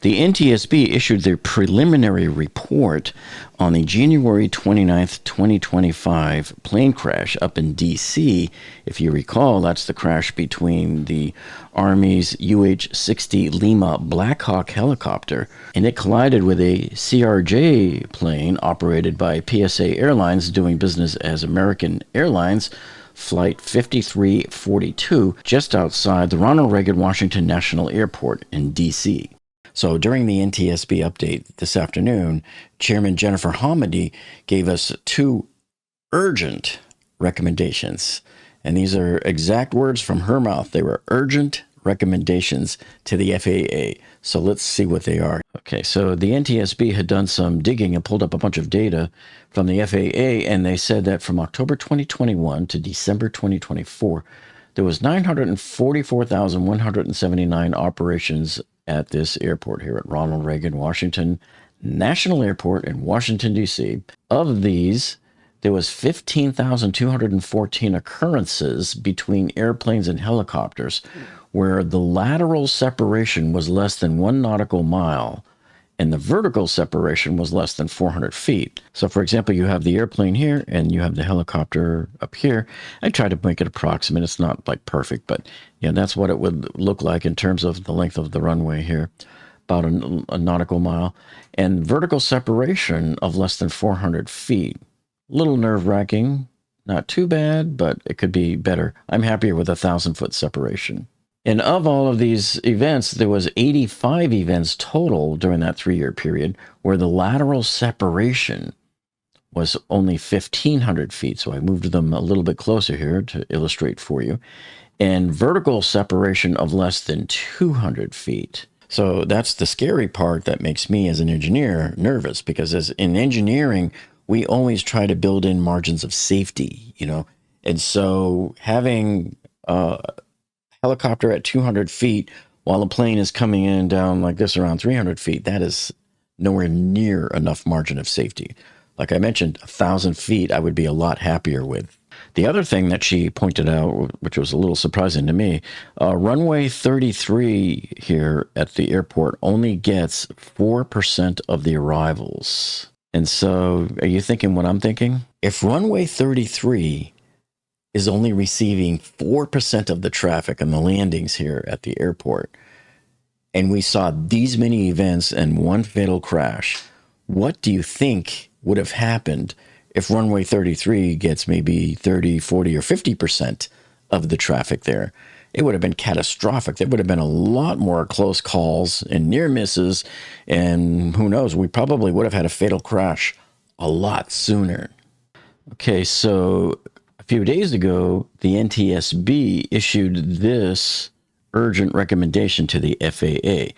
The NTSB issued their preliminary report on the January 29th, 2025 plane crash up in D.C. If you recall, that's the crash between the Army's UH-60 Lima Blackhawk helicopter, and it collided with a CRJ plane operated by PSA Airlines doing business as American Airlines, Flight 5342, just outside the Ronald Reagan Washington National Airport in D.C. So during the NTSB update this afternoon, Chairman Jennifer Hamady gave us two urgent recommendations. And these are exact words from her mouth. They were urgent recommendations to the FAA. So let's see what they are. Okay, so the NTSB had done some digging and pulled up a bunch of data from the FAA, and they said that from October 2021 to December 2024, there was 944,179 operations at this airport here at Ronald Reagan Washington National Airport in Washington, D.C. Of these, there was 15,214 occurrences between airplanes and helicopters where the lateral separation was less than 1 nautical mile and the vertical separation was less than 400 feet. So, for example, you have the airplane here and you have the helicopter up here. I try to make it approximate. It's not like perfect, but yeah, that's what it would look like in terms of the length of the runway here, about a nautical mile, and vertical separation of less than 400 feet. A little nerve-wracking, not too bad, but it could be better. I'm happier with 1,000-foot separation. And of all of these events, there was 85 events total during that 3-year period where the lateral separation was only 1,500 feet. So I moved them a little bit closer here to illustrate for you. And vertical separation of less than 200 feet. So that's the scary part that makes me as an engineer nervous, because as in engineering, we always try to build in margins of safety, you know. And so having helicopter at 200 feet while a plane is coming in down like this around 300 feet, that is nowhere near enough margin of safety. Like I mentioned, 1,000 feet I would be a lot happier with. The other thing that she pointed out, which was a little surprising to me, runway 33 here at the airport only gets 4% of the arrivals. And so are you thinking what I'm thinking? If runway 33 is only receiving 4% of the traffic and the landings here at the airport, and we saw these many events and one fatal crash, what do you think would have happened if runway 33 gets maybe 30, 40, or 50% of the traffic there? It would have been catastrophic. There would have been a lot more close calls and near misses, and who knows, we probably would have had a fatal crash a lot sooner. Okay, so a few days ago, the NTSB issued this urgent recommendation to the FAA.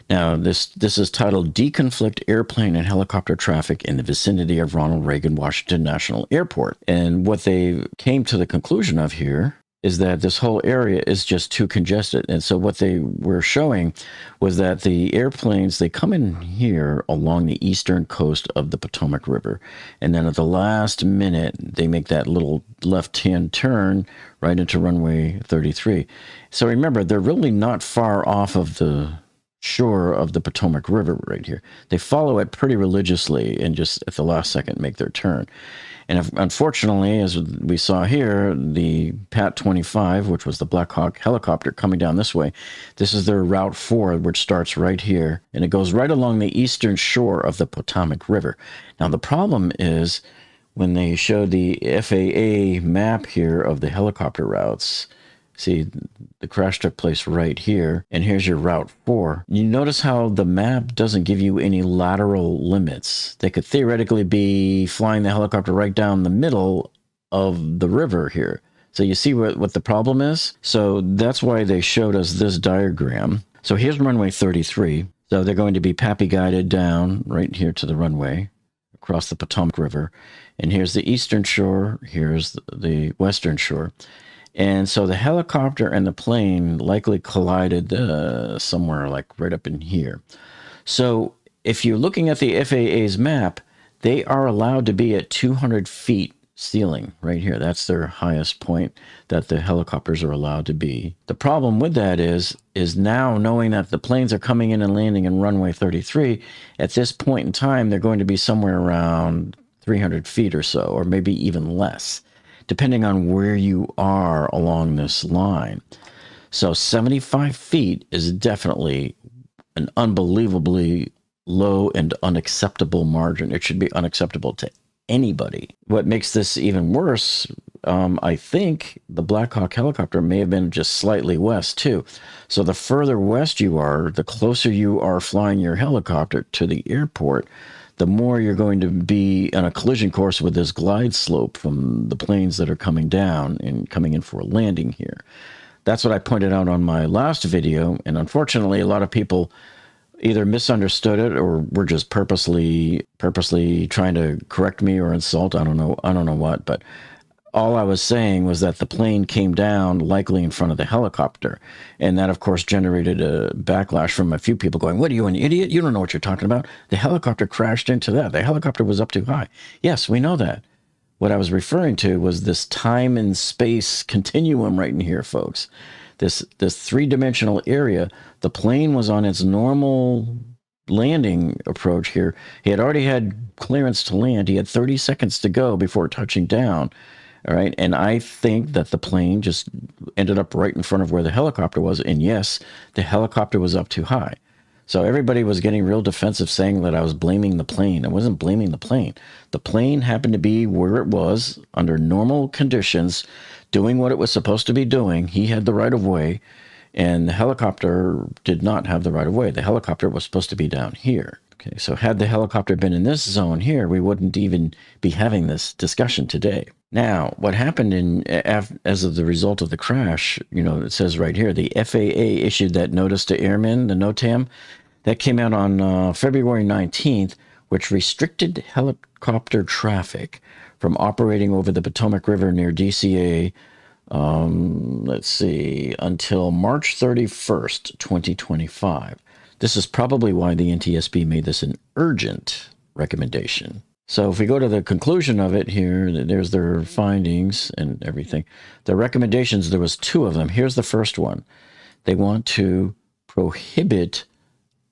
Now, this is titled Deconflict Airplane and Helicopter Traffic in the Vicinity of Ronald Reagan Washington National Airport. And what they came to the conclusion of here is that this whole area is just too congested. And so what they were showing was that the airplanes, they come in here along the eastern coast of the Potomac River. And then at the last minute, they make that little left-hand turn right into runway 33. So remember, they're really not far off of the shore of the Potomac River right here. They follow it pretty religiously and just at the last second make their turn. And unfortunately, as we saw here, the Pat-25, which was the Blackhawk helicopter coming down this way, this is their Route 4, which starts right here, and it goes right along the eastern shore of the Potomac River. Now, the problem is when they showed the FAA map here of the helicopter routes, see, the crash took place right here, and here's your Route 4. You notice how the map doesn't give you any lateral limits. They could theoretically be flying the helicopter right down the middle of the river here. So you see what the problem is? So that's why they showed us this diagram. So here's runway 33. So they're going to be PAPI guided down right here to the runway across the Potomac River. And here's the eastern shore. Here's the western shore. And so the helicopter and the plane likely collided somewhere like right up in here. So if you're looking at the FAA's map, they are allowed to be at 200 feet ceiling right here. That's their highest point that the helicopters are allowed to be. The problem with that is now knowing that the planes are coming in and landing in runway 33, at this point in time, they're going to be somewhere around 300 feet or so, or maybe even less, depending on where you are along this line. So 75 feet is definitely an unbelievably low and unacceptable margin. It should be unacceptable to anybody. What makes this even worse, I think the Blackhawk helicopter may have been just slightly west too. So the further west you are, the closer you are flying your helicopter to the airport, the more you're going to be on a collision course with this glide slope from the planes that are coming down and coming in for a landing here. That's what I pointed out on my last video, and unfortunately, a lot of people either misunderstood it or were just purposely trying to correct me or insult. I don't know what, but all I was saying was that the plane came down likely in front of the helicopter. And that, of course, generated a backlash from a few people going, "What are you, an idiot? You don't know what you're talking about. The helicopter crashed into that. The helicopter was up too high." Yes, we know that. What I was referring to was this time and space continuum right in here, folks. This three-dimensional area. The plane was on its normal landing approach here. He had already had clearance to land. He had 30 seconds to go before touching down. All right. And I think that the plane just ended up right in front of where the helicopter was. And yes, the helicopter was up too high. So everybody was getting real defensive, saying that I was blaming the plane. I wasn't blaming the plane. The plane happened to be where it was under normal conditions, doing what it was supposed to be doing. He had the right of way, and the helicopter did not have the right of way. The helicopter was supposed to be down here. Okay, so had the helicopter been in this zone here, we wouldn't even be having this discussion today. Now, what happened as of the result of the crash, it says right here, the FAA issued that notice to airmen, the NOTAM, that came out on February 19th, which restricted helicopter traffic from operating over the Potomac River near DCA, until March 31st, 2025. This is probably why the NTSB made this an urgent recommendation. So if we go to the conclusion of it here, there's their findings and everything. The recommendations, there was two of them. Here's the first one. They want to prohibit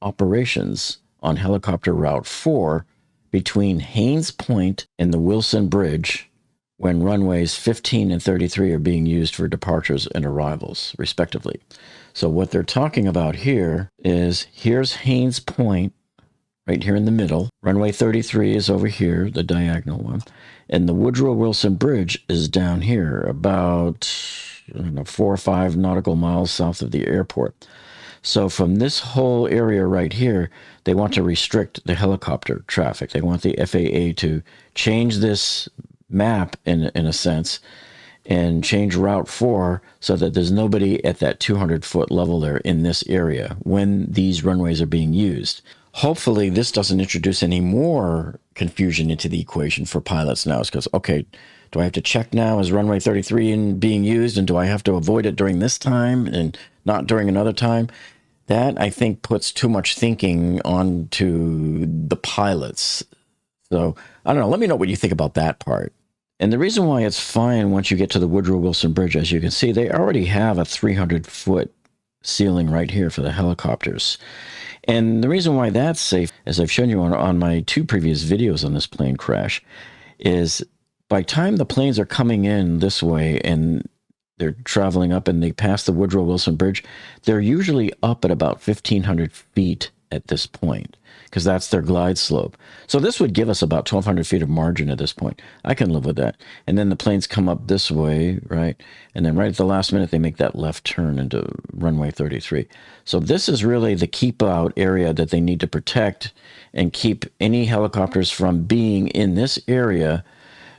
operations on helicopter Route 4 between Haynes Point and the Wilson Bridge when runways 15 and 33 are being used for departures and arrivals, respectively. So what they're talking about here is, here's Haynes Point, right here in the middle. Runway 33 is over here, the diagonal one. And the Woodrow Wilson Bridge is down here, about 4 or 5 nautical miles south of the airport. So from this whole area right here, they want to restrict the helicopter traffic. They want the FAA to change this map in a sense and change Route 4 so that there's nobody at that 200-foot level there in this area when these runways are being used. Hopefully this doesn't introduce any more confusion into the equation for pilots now. It's because, okay, do I have to check now, is runway 33 being used, and do I have to avoid it during this time and not during another time? That, I think, puts too much thinking onto the pilots. So, I don't know. Let me know what you think about that part. And the reason why it's fine once you get to the Woodrow Wilson Bridge, as you can see, they already have a 300-foot ceiling right here for the helicopters. And the reason why that's safe, as I've shown you on my 2 previous videos on this plane crash, is by the time the planes are coming in this way and they're traveling up and they pass the Woodrow Wilson Bridge, they're usually up at about 1,500 feet at this point, because that's their glide slope. So this would give us about 1,200 feet of margin at this point. I can live with that. And then the planes come up this way, right? And then right at the last minute, they make that left turn into runway 33. So this is really the keep out area that they need to protect and keep any helicopters from being in this area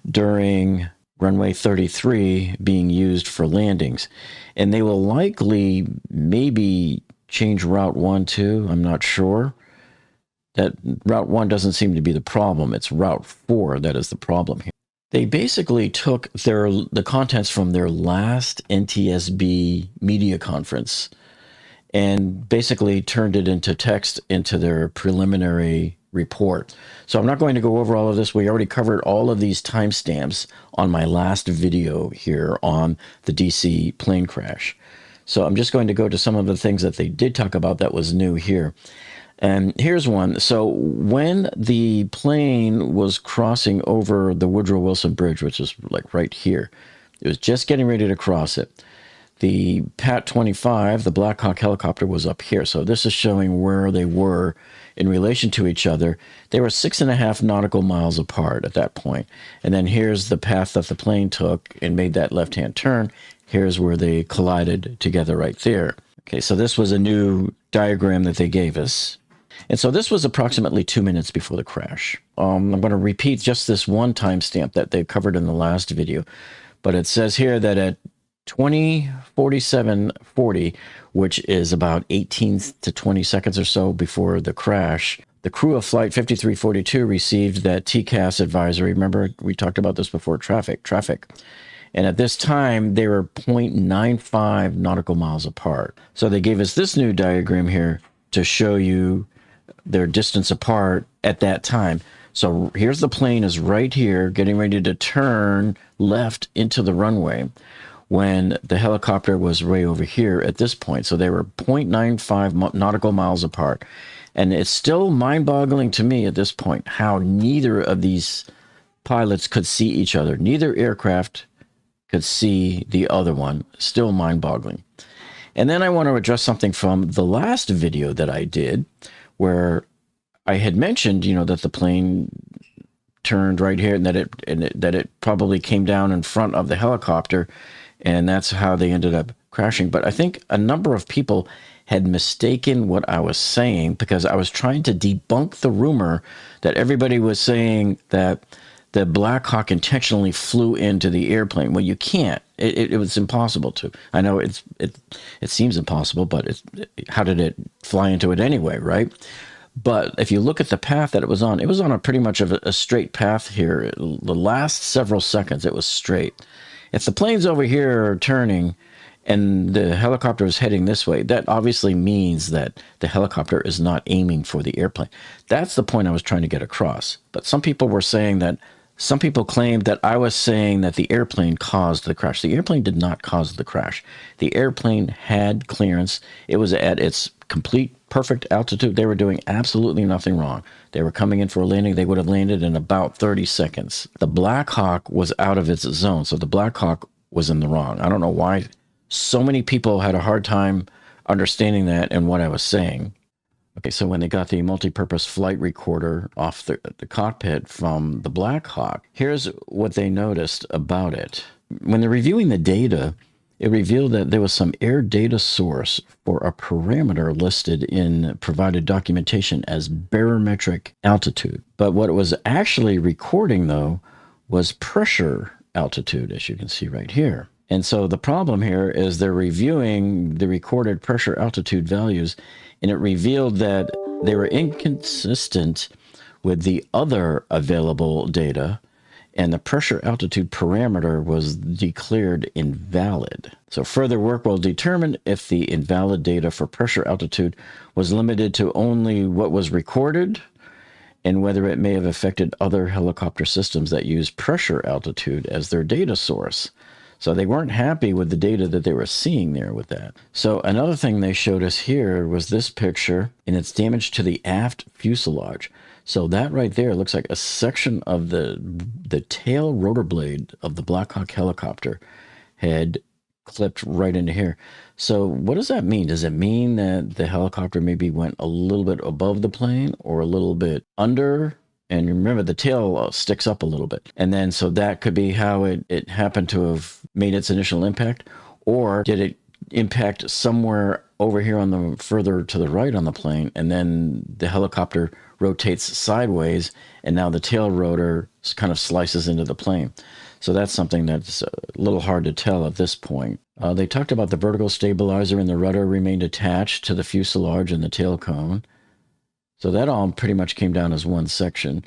during runway 33 being used for landings. And they will likely maybe change Route 1 too. I'm not sure. That Route 1 doesn't seem to be the problem. It's Route 4 that is the problem here. They basically took the contents from their last NTSB media conference and basically turned it into text into their preliminary report. So I'm not going to go over all of this. We already covered all of these timestamps on my last video here on the DC plane crash. So I'm just going to go to some of the things that they did talk about that was new here. And here's one. So when the plane was crossing over the Woodrow Wilson Bridge, which is like right here, it was just getting ready to cross it. The Pat-25, the Blackhawk helicopter, was up here. So this is showing where they were in relation to each other. They were 6.5 nautical miles apart at that point. And then here's the path that the plane took and made that left-hand turn. Here's where they collided together right there. Okay, so this was a new diagram that they gave us. And so this was approximately 2 minutes before the crash. I'm going to repeat just this one timestamp that they covered in the last video. But it says here that at 20:47:40, which is about 18 to 20 seconds or so before the crash, the crew of Flight 5342 received that TCAS advisory. Remember, we talked about this before, traffic. And at this time, they were 0.95 nautical miles apart. So they gave us this new diagram here to show you their distance apart at that time. So here's the plane is right here, getting ready to turn left into the runway when the helicopter was way over here at this point. So they were 0.95 nautical miles apart. And it's still mind-boggling to me at this point how neither of these pilots could see each other. Neither aircraft could see the other one. Still mind-boggling. And then I want to address something from the last video that I did, where I had mentioned, that the plane turned right here and that it probably came down in front of the helicopter, and that's how they ended up crashing. But I think a number of people had mistaken what I was saying, because I was trying to debunk the rumor that everybody was saying that the Blackhawk intentionally flew into the airplane. Well, you can't. It was impossible to. I know it seems impossible, but how did it fly into it anyway, right? But if you look at the path that it was on a pretty much of a straight path here. The last several seconds, it was straight. If the plane's over here turning and the helicopter is heading this way, that obviously means that the helicopter is not aiming for the airplane. That's the point I was trying to get across. But some people claimed that I was saying that the airplane caused the crash. The airplane did not cause the crash. The airplane had clearance. It was at its complete perfect altitude. They were doing absolutely nothing wrong. They were coming in for a landing. They would have landed in about 30 seconds. The Blackhawk was out of its zone, so the Blackhawk was in the wrong. I don't know why so many people had a hard time understanding that and what I was saying. Okay, so when they got the multi-purpose flight recorder off the cockpit from the Blackhawk, here's what they noticed about it. When they're reviewing the data, it revealed that there was some air data source for a parameter listed in provided documentation as barometric altitude. But what it was actually recording, though, was pressure altitude, as you can see right here. And so the problem here is they're reviewing the recorded pressure altitude values, and it revealed that they were inconsistent with the other available data, and the pressure altitude parameter was declared invalid. So further work will determine if the invalid data for pressure altitude was limited to only what was recorded, and whether it may have affected other helicopter systems that use pressure altitude as their data source. So they weren't happy with the data that they were seeing there with that. So another thing they showed us here was this picture, and it's damage to the aft fuselage. So that right there looks like a section of the tail rotor blade of the Blackhawk helicopter had clipped right into here. So what does that mean? Does it mean that the helicopter maybe went a little bit above the plane or a little bit under? And remember, the tail sticks up a little bit. And then, so that could be how it happened to have made its initial impact. Or did it impact somewhere over here on the further to the right on the plane, and then the helicopter rotates sideways, and now the tail rotor kind of slices into the plane. So that's something that's a little hard to tell at this point. They talked about the vertical stabilizer and the rudder remained attached to the fuselage and the tail cone. So that all pretty much came down as one section.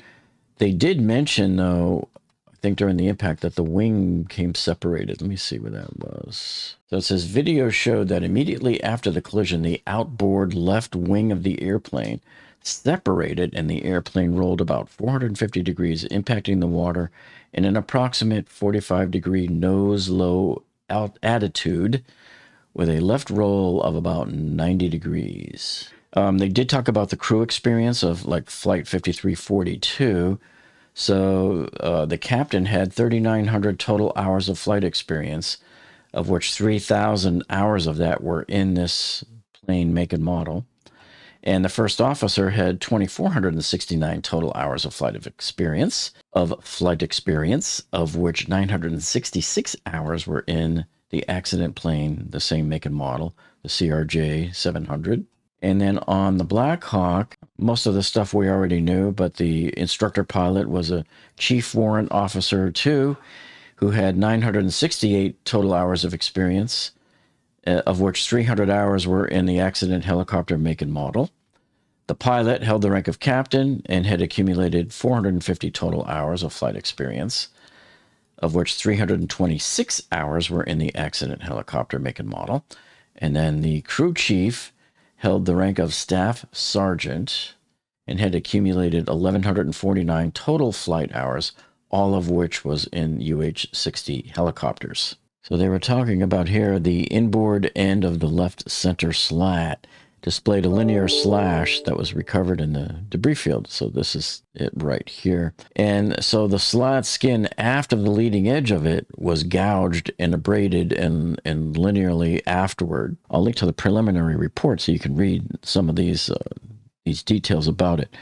They did mention, though, I think during the impact, that the wing came separated. Let me see where that was. So it says, video showed that immediately after the collision, the outboard left wing of the airplane separated and the airplane rolled about 450 degrees, impacting the water in an approximate 45-degree nose-low attitude with a left roll of about 90 degrees. They did talk about the crew experience of like Flight 5342. So the captain had 3,900 total hours of flight experience, of which 3,000 hours of that were in this plane make and model. And the first officer had 2,469 total hours of flight experience, of which 966 hours were in the accident plane, the same make and model, the CRJ 700. And then on the Blackhawk, most of the stuff we already knew, but the instructor pilot was a Chief Warrant Officer 2 who had 968 total hours of experience, of which 300 hours were in the accident helicopter make and model. The pilot held the rank of captain and had accumulated 450 total hours of flight experience, of which 326 hours were in the accident helicopter make and model. And then the crew chief held the rank of staff sergeant and had accumulated 1,149 total flight hours, all of which was in UH-60 helicopters. So they were talking about here the inboard end of the left center slat displayed a linear slash that was recovered in the debris field. So this is it right here. And so the slat skin after the leading edge of it was gouged and abraded and linearly afterward. I'll link to the preliminary report so you can read some of these details about it.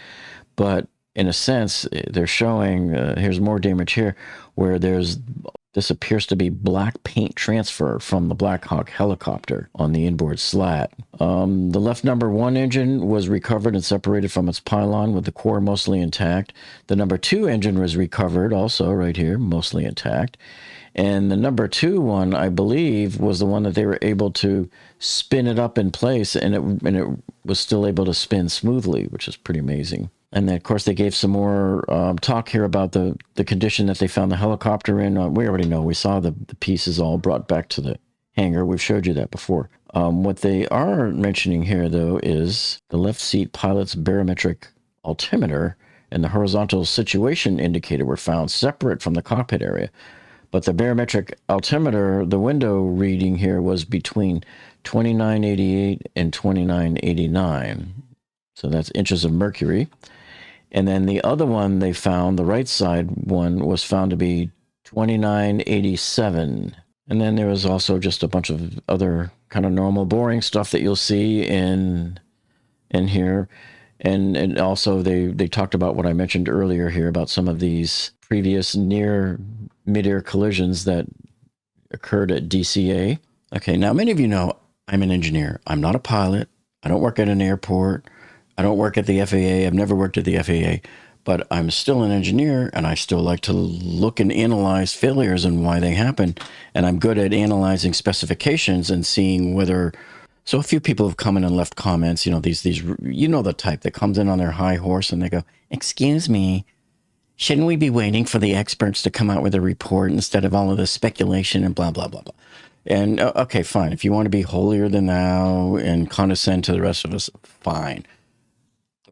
But in a sense, they're showing, here's more damage here, where this appears to be black paint transfer from the Blackhawk helicopter on the inboard slat. The left number 1 engine was recovered and separated from its pylon with the core mostly intact. The number 2 engine was recovered also right here, mostly intact. And the number 2 one, I believe, was the one that they were able to spin it up in place, and it was still able to spin smoothly, which is pretty amazing. And then, of course, they gave some more talk here about the condition that they found the helicopter in. We already know. We saw the pieces all brought back to the hangar. We've showed you that before. What they are mentioning here, though, is the left seat pilot's barometric altimeter and the horizontal situation indicator were found separate from the cockpit area. But the barometric altimeter, the window reading here was between 2988 and 2989. So that's inches of mercury. And then the other one they found, the right side one, was found to be 2987. And then there was also just a bunch of other kind of normal, boring stuff that you'll see in here. And also they talked about what I mentioned earlier here about some of these previous near midair collisions that occurred at DCA. Okay, now many of you know I'm an engineer. I'm not a pilot. I don't work at an airport. I don't work at the FAA. I've never worked at the FAA, but I'm still an engineer, and I still like to look and analyze failures and why they happen. And I'm good at analyzing specifications and seeing whether. So a few people have come in and left comments. You know, these you know the type that comes in on their high horse and they go, "Excuse me, shouldn't we be waiting for the experts to come out with a report instead of all of this speculation and blah blah blah blah?" And okay, fine. If you want to be holier than thou and condescend to the rest of us, fine.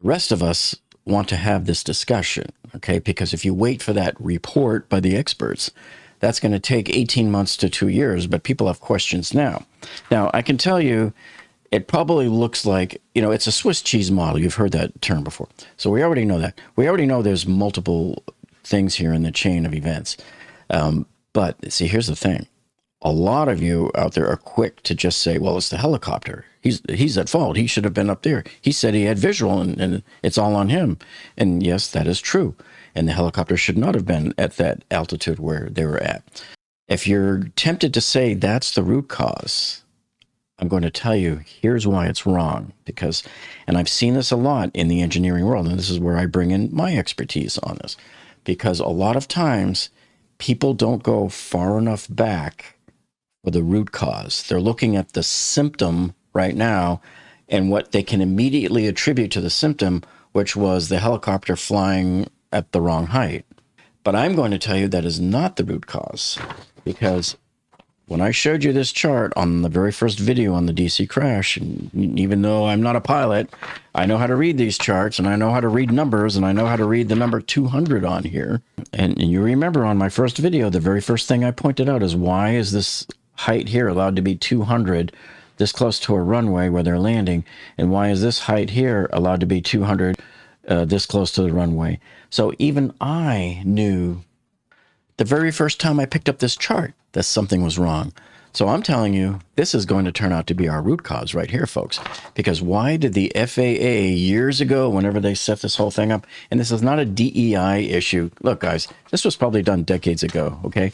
The rest of us want to have this discussion, okay? Because if you wait for that report by the experts, that's going to take 18 months to 2 years, but people have questions now. Now, I can tell you, it probably looks like, you know, it's a Swiss cheese model. You've heard that term before. So we already know that. We already know there's multiple things here in the chain of events. But see, here's the thing. A lot of you out there are quick to just say, well, it's the helicopter. He's at fault. He should have been up there. He said he had visual and it's all on him. And yes, that is true. And the helicopter should not have been at that altitude where they were at. If you're tempted to say that's the root cause, I'm going to tell you, here's why it's wrong. Because, and I've seen this a lot in the engineering world, and this is where I bring in my expertise on this. Because a lot of times, people don't go far enough back for the root cause. They're looking at the symptom right now and what they can immediately attribute to the symptom, which was the helicopter flying at the wrong height. But I'm going to tell you that is not the root cause, because when I showed you this chart on the very first video on the DC crash, and even though I'm not a pilot, I know how to read these charts, and I know how to read numbers, and I know how to read the number 200 on here. And you remember on my first video, the very first thing I pointed out is, why is this height here allowed to be 200 this close to a runway where they're landing, and why is this height here allowed to be 200 this close to the runway? So even I knew the very first time I picked up this chart that something was wrong. So I'm telling you, this is going to turn out to be our root cause right here, folks. Because why did the FAA years ago, whenever they set this whole thing up, and this is not a DEI issue. Look, guys, this was probably done decades ago, okay?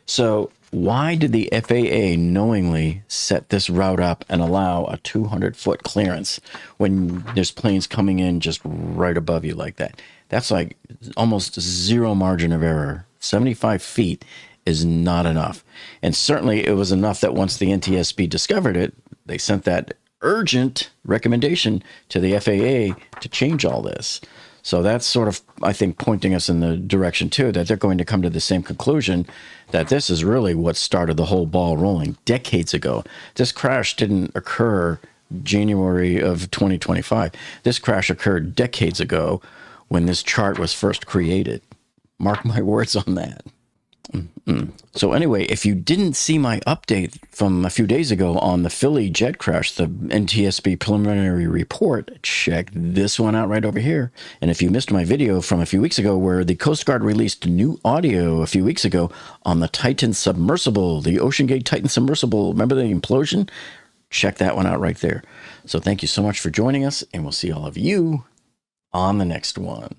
So why did the FAA knowingly set this route up and allow a 200-foot clearance when there's planes coming in just right above you like that? That's like almost zero margin of error. 75 feet is not enough. And certainly it was enough that once the NTSB discovered it, they sent that urgent recommendation to the FAA to change all this. So that's sort of, I think, pointing us in the direction, too, that they're going to come to the same conclusion, that this is really what started the whole ball rolling decades ago. This crash didn't occur January of 2025. This crash occurred decades ago when this chart was first created. Mark my words on that. So anyway, if you didn't see my update from a few days ago on the Philly jet crash, the NTSB Preliminary Report, check this one out right over here. And if you missed my video from a few weeks ago where the Coast Guard released new audio a few weeks ago on the Titan submersible, the Ocean Gate Titan submersible, remember the implosion? Check that one out right there. So thank you so much for joining us, and we'll see all of you on the next one.